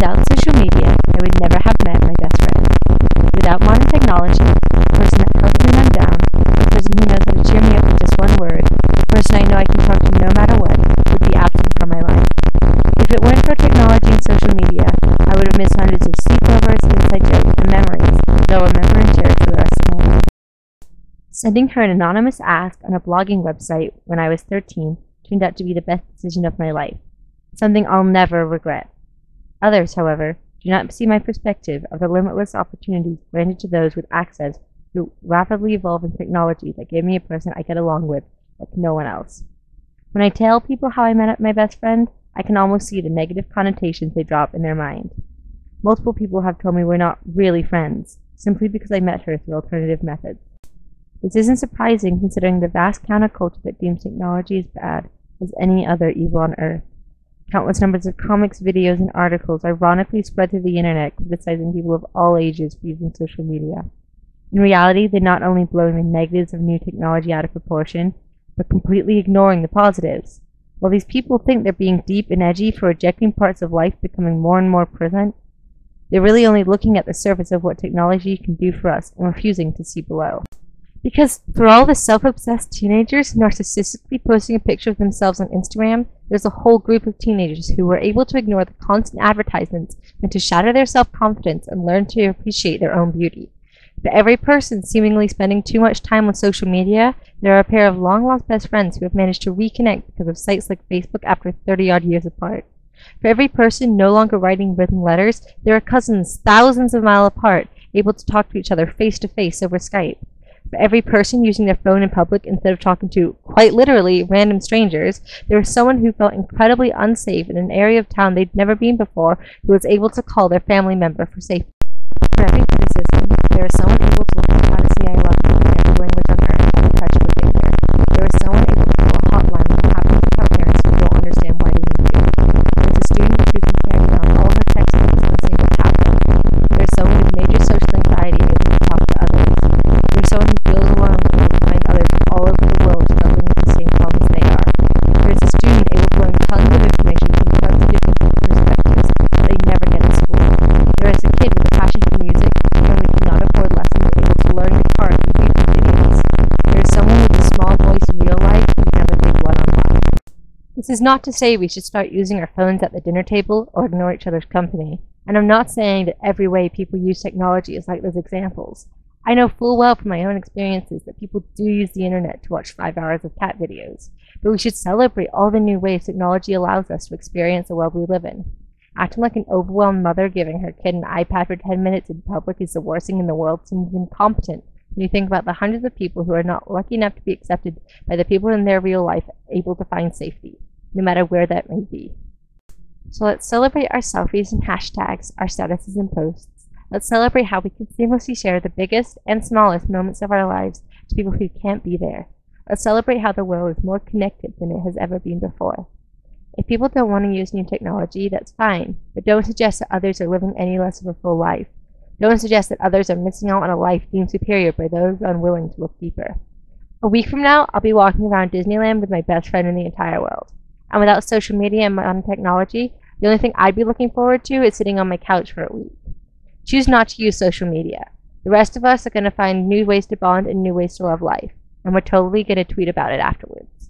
Without social media, I would never have met my best friend. Without modern technology, the person that helps me when I'm down, the person who knows how to cheer me up with just one word, the person I know I can talk to no matter what, would be absent from my life. If it weren't for technology and social media, I would have missed hundreds of sleepovers, inside jokes, and memories that I'll remember and cherish for the rest of my life. Sending her an anonymous ask on a blogging website when I was 13 turned out to be the best decision of my life, something I'll never regret. Others, however, do not see my perspective of the limitless opportunities granted to those with access to rapidly evolving technology that gave me a person I get along with like no one else. When I tell people how I met my best friend, I can almost see the negative connotations they drop in their mind. Multiple people have told me we're not really friends, simply because I met her through alternative methods. This isn't surprising considering the vast counterculture that deems technology as bad as any other evil on earth. Countless numbers of comics, videos, and articles ironically spread through the internet criticizing people of all ages for using social media. In reality, they're not only blowing the negatives of new technology out of proportion, but completely ignoring the positives. While these people think they're being deep and edgy for rejecting parts of life becoming more and more present, they're really only looking at the surface of what technology can do for us and refusing to see below. Because for all the self-obsessed teenagers narcissistically posting a picture of themselves on Instagram, there's a whole group of teenagers who were able to ignore the constant advertisements and to shatter their self-confidence and learn to appreciate their own beauty. For every person seemingly spending too much time on social media, there are a pair of long-lost best friends who have managed to reconnect because of sites like Facebook after 30-odd years apart. For every person no longer writing written letters, there are cousins thousands of miles apart able to talk to each other face-to-face over Skype. For every person using their phone in public instead of talking to, quite literally, random strangers, there was someone who felt incredibly unsafe in an area of town they'd never been before who was able to call their family member for safety. For every criticism, there is someone able to look up how to say I love you in every language on earth at the touch of a finger. There is someone able to call a hotline when it happens to tell parents who don't understand why they need you. There is a student who can carry around all her textbooks on a single tablet. There is someone with major social anxiety able to talk to others. There is someone who feels alone able to find others from all over the world struggling with the same problems they are. There is a student able to learn tons of information from tons of different perspectives that they never get at school. There is a kid with a passion for music who only cannot afford lessons able to learn guitar through YouTube videos. There is someone with a small voice in real life who can have a big one-on-one. This is not to say we should start using our phones at the dinner table or ignore each other's company. And I'm not saying that every way people use technology is like those examples. I know full well from my own experiences that people do use the internet to watch 5 hours of cat videos. But we should celebrate all the new ways technology allows us to experience the world we live in. Acting like an overwhelmed mother giving her kid an iPad for 10 minutes in public is the worst thing in the world seems incompetent when you think about the hundreds of people who are not lucky enough to be accepted by the people in their real life able to find safety, no matter where that may be. So let's celebrate our selfies and hashtags, our statuses and posts. Let's celebrate how we can seamlessly share the biggest and smallest moments of our lives to people who can't be there. Let's celebrate how the world is more connected than it has ever been before. If people don't want to use new technology, that's fine, but don't suggest that others are living any less of a full life. Don't suggest that others are missing out on a life deemed superior by those unwilling to look deeper. A week from now, I'll be walking around Disneyland with my best friend in the entire world. And without social media and modern technology, the only thing I'd be looking forward to is sitting on my couch for a week. Choose not to use social media. The rest of us are going to find new ways to bond and new ways to love life. And we're totally going to tweet about it afterwards.